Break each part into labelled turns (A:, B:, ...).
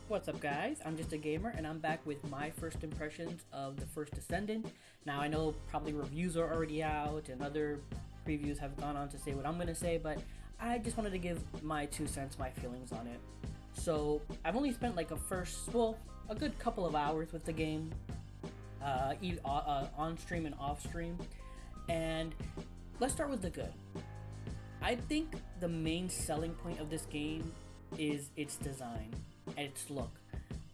A: What's up, guys? I'm just a gamer, and I'm back with my first impressions of the First Descendant. Now, I know probably reviews are already out, and other previews have gone on to say what I'm gonna say, but I just wanted to give my 2 cents, my feelings on it. So, I've only spent like a good couple of hours with the game, on stream and off stream, and let's start with the good. I think the main selling point of this game is its design and its look.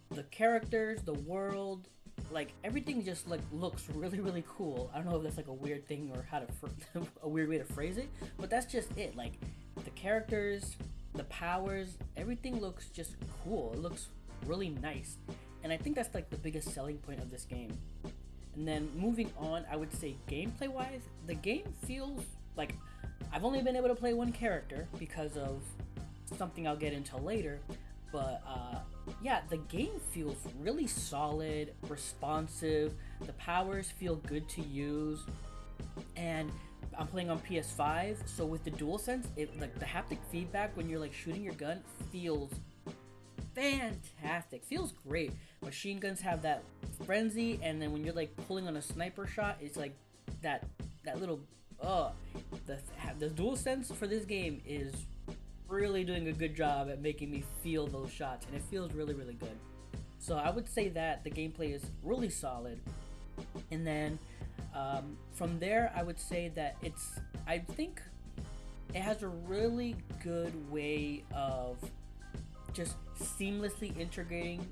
A: The characters, the world, like everything just like looks really cool. I don't know if that's like a weird thing or how to a weird way to phrase it, but that's just it. Like the characters, the powers, everything looks just cool. It looks really nice. And I think that's like the biggest selling point of this game. And then moving on, I would say gameplay wise, the game feels like I've only been able to play one character because of something I'll get into later. But yeah, the game feels really solid, responsive. The powers feel good to use, and I'm playing on PS5. So with the DualSense, it like the haptic feedback when you're like shooting your gun feels fantastic. Feels great. Machine guns have that frenzy, and then when you're like pulling on a sniper shot, it's like that little uh the DualSense for this game is really doing a good job at making me feel those shots, and it feels really good. So I would say that the gameplay is really solid, and then from there I would say that I think it has a really good way of just seamlessly integrating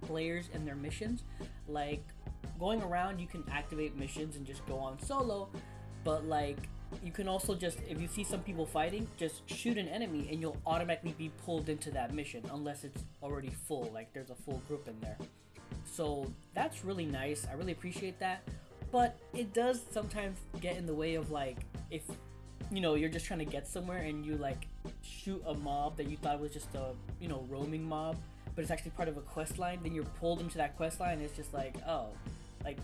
A: players and their missions. Like going around, you can activate missions and just go on solo, but like you can also just, if you see some people fighting, just shoot an enemy and you'll automatically be pulled into that mission unless it's already full, like there's a full group in there. So that's really nice. I really appreciate that. But it does sometimes get in the way of like if you're just trying to get somewhere and you like shoot a mob that you thought was just a roaming mob, but it's actually part of a quest line, then you're pulled into that quest line and it's just like, oh, like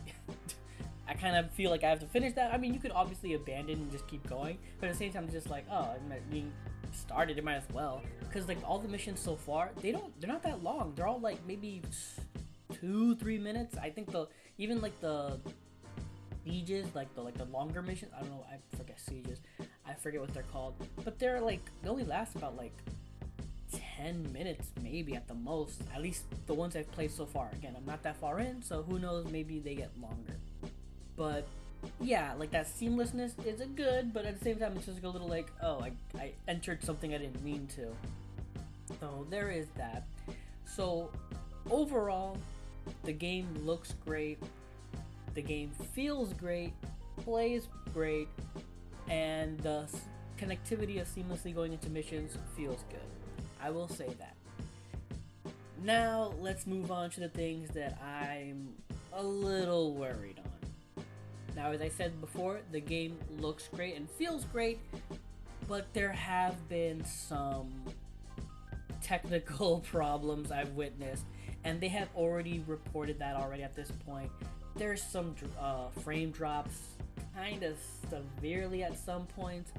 A: I kind of feel like I have to finish that. I mean, you could obviously abandon and just keep going, but at the same time, it's just like, oh, I mean, started, it might as well. Because like all the missions so far, they're not that long. They're all like maybe 2-3 minutes. I think even like the sieges, like the longer missions. I don't know. I forget sieges. I forget what they're called, but they only last about like 10 minutes maybe at the most. At least the ones I've played so far. Again, I'm not that far in, so who knows? Maybe they get longer. But yeah, like that seamlessness is a good, but at the same time it's just like a little like, oh, I entered something I didn't mean to. So there is that. So overall, the game looks great, the game feels great, plays great, and the connectivity of seamlessly going into missions feels good. I will say that. Now let's move on to the things that I'm a little worried on. Now, as I said before, the game looks great and feels great, but there have been some technical problems I've witnessed, and they have already reported that already at this point. There's some frame drops, kind of severely at some points,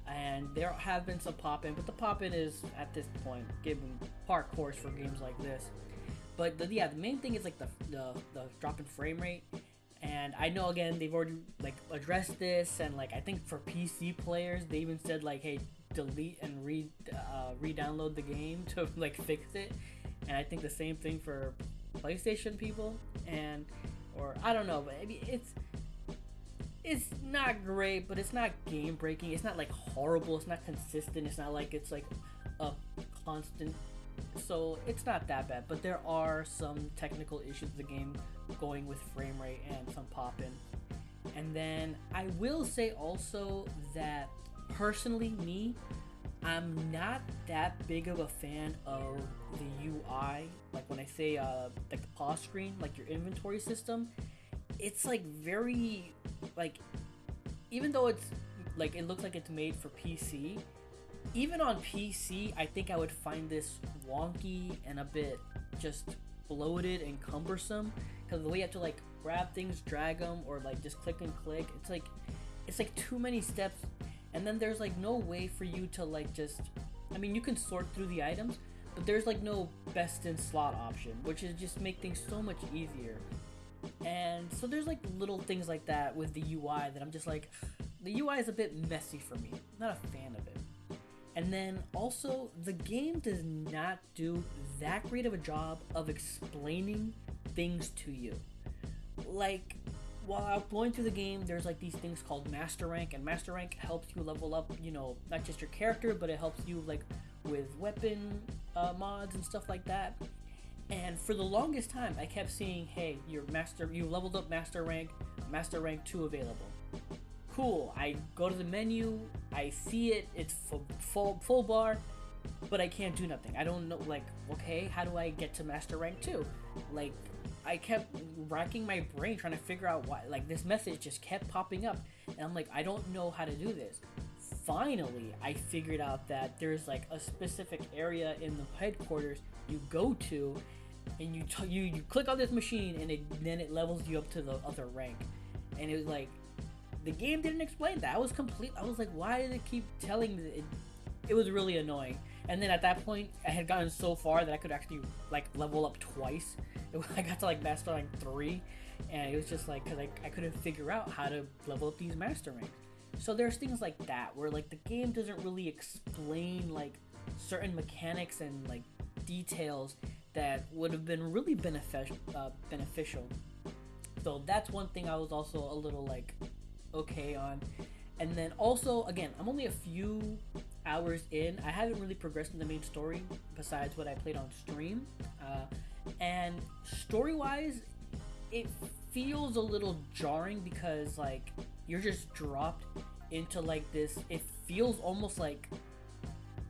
A: and there have been some pop-in, but the pop-in is, at this point, given par course for games like this. But the main thing is like the drop in frame rate. And I know, again, they've already like addressed this, and like I think for PC players, they even said like, hey, delete and re-download the game to like fix it. And I think the same thing for PlayStation people, or I don't know, but I mean, it's not great, but it's not game breaking. It's not like horrible. It's not consistent. It's not like it's like a constant. So it's not that bad, but there are some technical issues with the game going with frame rate and some pop-in. And then I will say also that personally, I'm not that big of a fan of the UI. Like when I say like the pause screen, like your inventory system, it's like very like, even though it's like it looks like it's made for PC, even on PC, I think I would find this wonky and a bit just bloated and cumbersome, because the way you have to like grab things, drag them, or like just click and click, it's like too many steps, and then there's like no way for you to like just, I mean, you can sort through the items, but there's like no best in slot option, which is just make things so much easier. And so there's like little things like that with the UI that I'm just like, the UI is a bit messy for me. I'm not a fan of it. And then also, the game does not do that great of a job of explaining things to you. Like, while going through the game, there's like these things called Master Rank, and Master Rank helps you level up, you know, not just your character, but it helps you like with weapon mods and stuff like that. And for the longest time, I kept seeing, hey, you leveled up Master Rank 2 available. Cool. I go to the menu, I see it, it's full bar, but I can't do nothing. I don't know, like, okay, how do I get to Master Rank 2? Like, I kept racking my brain trying to figure out why, like, this message just kept popping up, and I'm like, I don't know how to do this. Finally, I figured out that there's like a specific area in the headquarters you go to, and you click on this machine, and then it levels you up to the other rank. And it was like, the game didn't explain that. I was like, why did it keep telling me? It was really annoying. And then at that point, I had gotten so far that I could actually like level up twice. I got to like Master Rank 3, and it was just like, because I couldn't figure out how to level up these Master Ranks. So there's things like that where like the game doesn't really explain like certain mechanics and like details that would have been really beneficial. So that's one thing I was also a little like okay on. And then also, again, I'm only a few hours in. I haven't really progressed in the main story besides what I played on stream. And story-wise, it feels a little jarring because like you're just dropped into like this. It feels almost like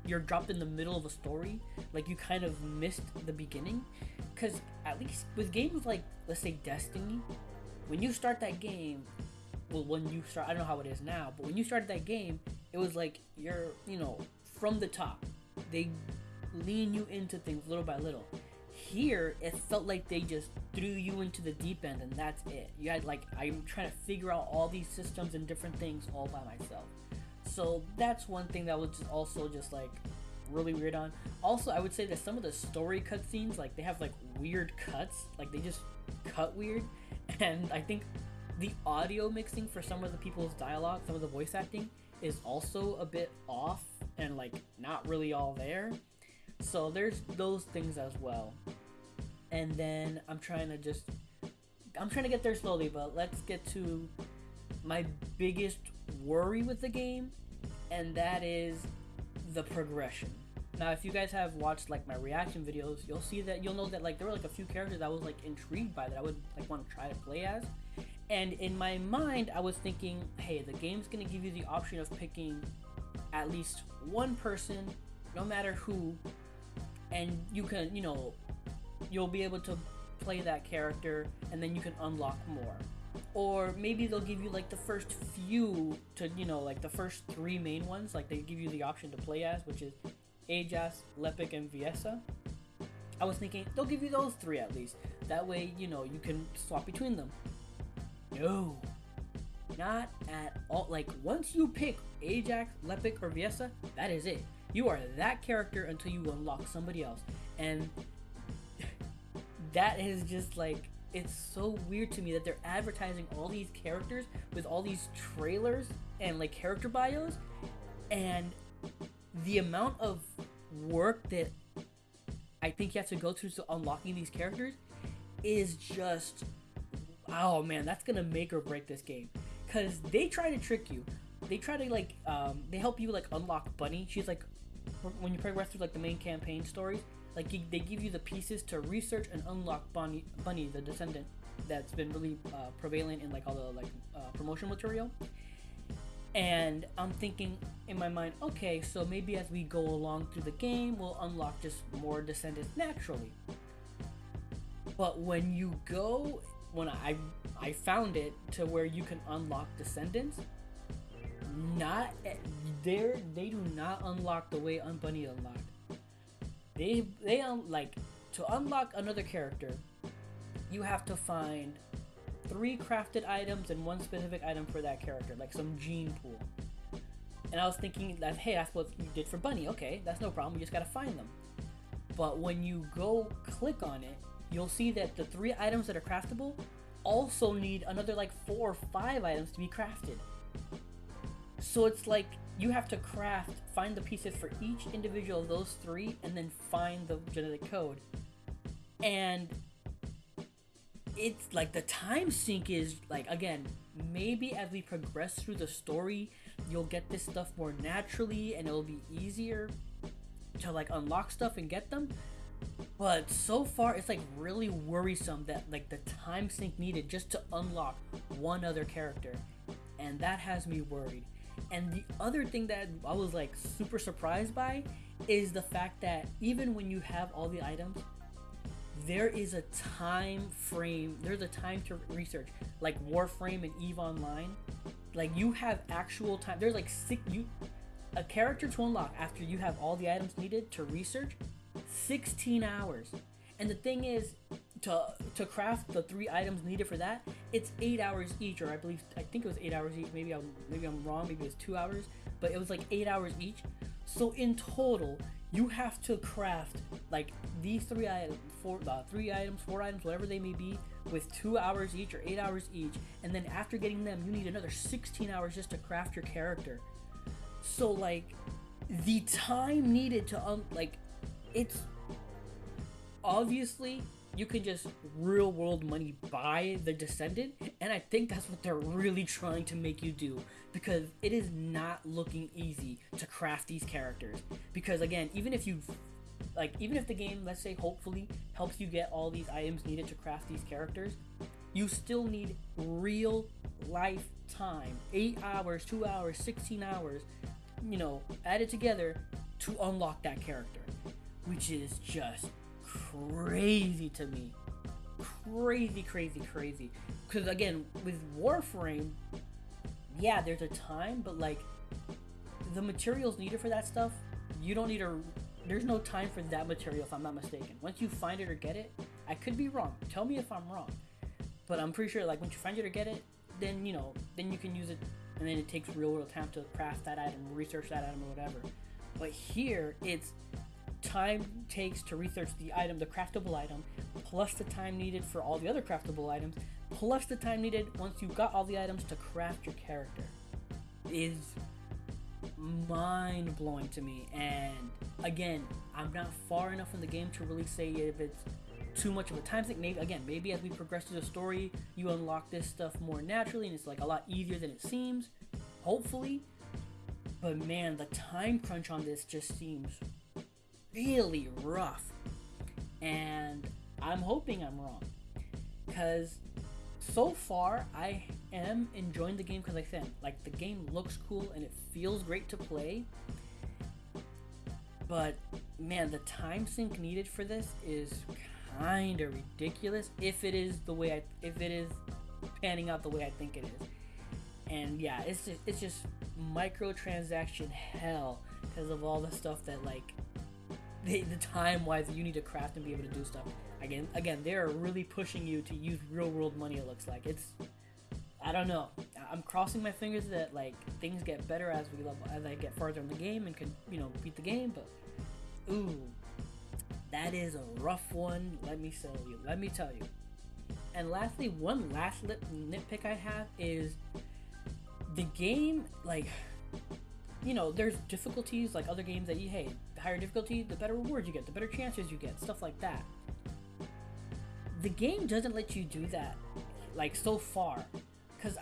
A: you're dropped in the middle of a story, like you kind of missed the beginning. Because at least with games like, let's say, Destiny, when you start that game, well, when you start, I don't know how it is now, but when you started that game, it was like you're, you know, from the top. They lean you into things little by little. Here, it felt like they just threw you into the deep end, and that's it. You had like, I'm trying to figure out all these systems and different things all by myself. So that's one thing that was just also just like really weird on. Also, I would say that some of the story cutscenes, like they have like weird cuts, like they just cut weird, and I think the audio mixing for some of the people's dialogue, some of the voice acting, is also a bit off and like not really all there. So there's those things as well. And then I'm trying to get there slowly, but let's get to my biggest worry with the game, and that is the progression. Now, if you guys have watched like my reaction videos, you'll know that like there were like a few characters I was like intrigued by that I would like want to try to play as. And in my mind, I was thinking, hey, the game's gonna give you the option of picking at least one person, no matter who, and you can, you know, you'll be able to play that character, and then you can unlock more. Or maybe they'll give you like the first few to, you know, like the first 3 main ones, like they give you the option to play as, which is Ajas, Lepic, and Viesa. I was thinking they'll give you those 3 at least. That way, you know, you can swap between them. No, not at all. Like, once you pick Ajax, Lepic, or Viesa, that is it. You are that character until you unlock somebody else. And that is just like, it's so weird to me that they're advertising all these characters with all these trailers and like character bios, and the amount of work that I think you have to go through to unlocking these characters is just, oh man, that's gonna make or break this game. Cause they try to trick you. They try to like, they help you like unlock Bunny. She's like, when you progress through like the main campaign stories, like they give you the pieces to research and unlock Bunny, the Descendant, that's been really prevalent in like all the like promotion material. And I'm thinking in my mind, okay, so maybe as we go along through the game, we'll unlock just more Descendants naturally. But when you go, when I found it to where you can unlock Descendants, not there, they do not unlock the way Bunny unlocked. They like, to unlock another character, you have to find 3 crafted items and 1 specific item for that character, like some gene pool. And I was thinking that, hey, that's what you did for Bunny. Okay, that's no problem. You just gotta find them. But when you go click on it, you'll see that the 3 items that are craftable also need another like 4 or 5 items to be crafted. So it's like you have to find the pieces for each individual of those 3, and then find the genetic code. And it's like the time sink is like, again, maybe as we progress through the story, you'll get this stuff more naturally and it'll be easier to like unlock stuff and get them. But so far it's like really worrisome that like the time sink needed just to unlock one other character, and that has me worried. And the other thing that I was like super surprised by is the fact that even when you have all the items, there is a time frame, there's a time to research, like Warframe and EVE Online. Like you have actual time, there's like a character to unlock after you have all the items needed to research, 16 hours. And the thing is, to craft the 3 items needed for that, it's 8 hours each, or I think it was 8 hours each. Maybe I'm wrong. Maybe it was 2 hours, but it was like 8 hours each. So in total, you have to craft like these 3 items, 4 items, whatever they may be, with 2 hours each or 8 hours each. And then after getting them, you need another 16 hours just to craft your character. So like the time needed to it's obviously you can just real world money buy the Descendant, and I think that's what they're really trying to make you do, because it is not looking easy to craft these characters. Because again, even if the game, let's say, hopefully helps you get all these items needed to craft these characters, you still need real life time, 8 hours, 2 hours, 16 hours, added together to unlock that character, which is just crazy to me. Crazy. Because again, with Warframe, yeah, there's a time, but like the materials needed for that stuff, there's no time for that material, if I'm not mistaken. Once you find it or get it, I could be wrong, tell me if I'm wrong, but I'm pretty sure like once you find it or get it, then then you can use it, and then it takes real world time to craft that item, research that item, or whatever. But here it's time takes to research the item, the craftable item, plus the time needed for all the other craftable items, plus the time needed once you got all the items to craft your character, is mind-blowing to me. And again, I'm not far enough in the game to really say if it's too much of a time sink. Maybe as we progress through the story, you unlock this stuff more naturally and it's like a lot easier than it seems, hopefully. But man, the time crunch on this just seems really rough, and I'm hoping I'm wrong, because so far I am enjoying the game. Because like I said, like the game looks cool and it feels great to play, but man, the time sink needed for this is kind of ridiculous if it is panning out the way I think it is. And yeah, it's just microtransaction hell because of all the stuff that like the time wise you need to craft and be able to do stuff. Again, they're really pushing you to use real world money. It looks like I don't know. I'm crossing my fingers that like things get better as I get farther in the game and can beat the game. But ooh, that is a rough one. Let me tell you. And lastly, one last nitpick I have is the game. Like, there's difficulties like other games that the higher difficulty, the better rewards you get, the better chances you get, stuff like that. The game doesn't let you do that, like, so far. Because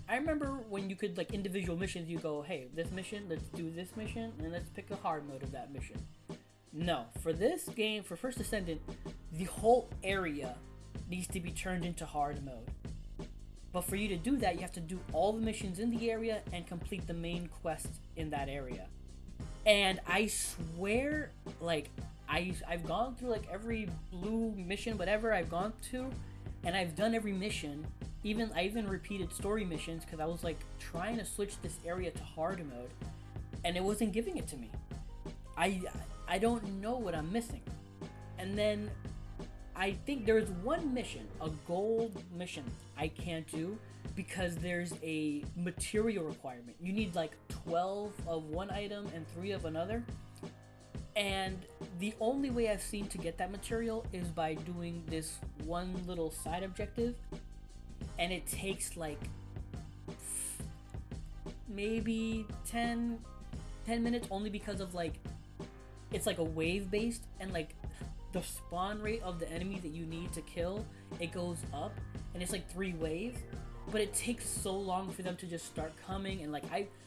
A: I remember when you could, like, individual missions, you go, hey, this mission, let's do this mission, and let's pick a hard mode of that mission. No, for this game, for First Descendant, the whole area needs to be turned into hard mode. But for you to do that, you have to do all the missions in the area and complete the main quest in that area. And I swear, like, I've gone through, like, every blue mission, whatever I've gone to, and I've done every mission. I even repeated story missions because I was, like, trying to switch this area to hard mode, and it wasn't giving it to me. I don't know what I'm missing. And then I think there's one mission, a gold mission, I can't do because there's a material requirement. You need like 12 of one item and 3 of another. And the only way I've seen to get that material is by doing this one little side objective, and it takes like maybe 10 minutes, only because of like it's like a wave based, and like the spawn rate of the enemy that you need to kill, it goes up, and it's like 3 waves, but it takes so long for them to just start coming, and like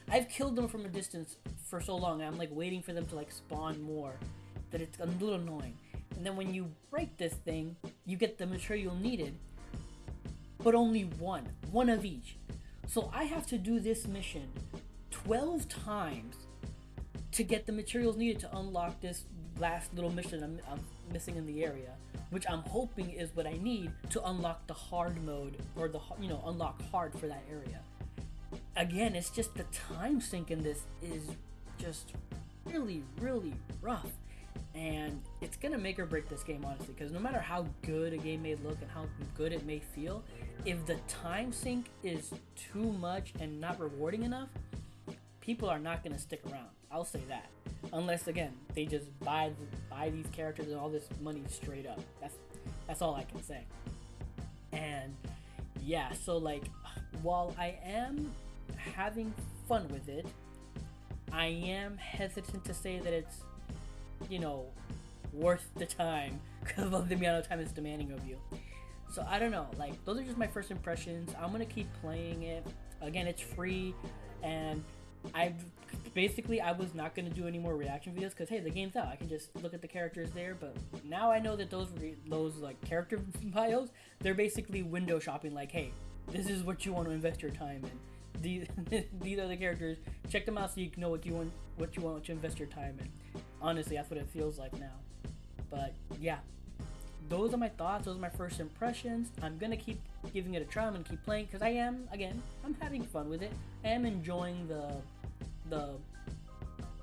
A: I've killed them from a distance for so long, and I'm like waiting for them to like spawn more, that it's a little annoying. And then when you break this thing, you get the material needed, but only one of each. So I have to do this mission 12 times to get the materials needed to unlock this last little mission I'm missing in the area, which I'm hoping is what I need to unlock the hard mode, or the unlock hard for that area. Again, it's just the time sink in this is just really rough, and it's gonna make or break this game, honestly, because no matter how good a game may look and how good it may feel, if the time sink is too much and not rewarding enough, people are not gonna stick around. I'll say that, unless again they just buy these characters and all this money straight up. That's all I can say. And yeah, so like, while I am having fun with it, I am hesitant to say that it's, worth the time because of the amount of time it's demanding of you. So I don't know, like, those are just my first impressions. I'm gonna keep playing it. Again, it's free, and I was not gonna do any more reaction videos because hey, the game's out. I can just look at the characters there. But now I know that those like character bios, they're basically window shopping. Like, hey, this is what you want to invest your time in. These are the characters. Check them out so you know what you want to invest your time in. Honestly, that's what it feels like now. But yeah, those are my thoughts. Those are my first impressions. I'm gonna keep giving it a try. I'm gonna keep playing because I'm having fun with it. I am enjoying the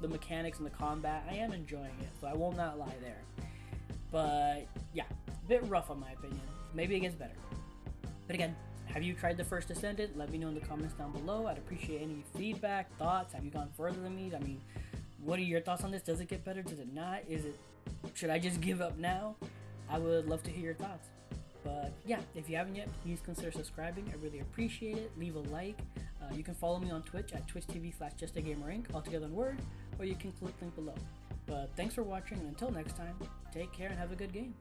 A: mechanics and the combat. I am enjoying it, so I will not lie there. But yeah, a bit rough in my opinion. Maybe it gets better. But again, have you tried the First Descendant? Let me know in the comments down below. I'd appreciate any feedback, thoughts. Have you gone further than me? I mean, what are your thoughts on this? Does it get better? Does it not? Should I just give up now? I would love to hear your thoughts. But yeah, if you haven't yet, please consider subscribing. I really appreciate it. Leave a like. You can follow me on Twitch at twitch.tv/JustAGamerInc, all together in word, or you can click link below. But thanks for watching, and until next time, take care and have a good game.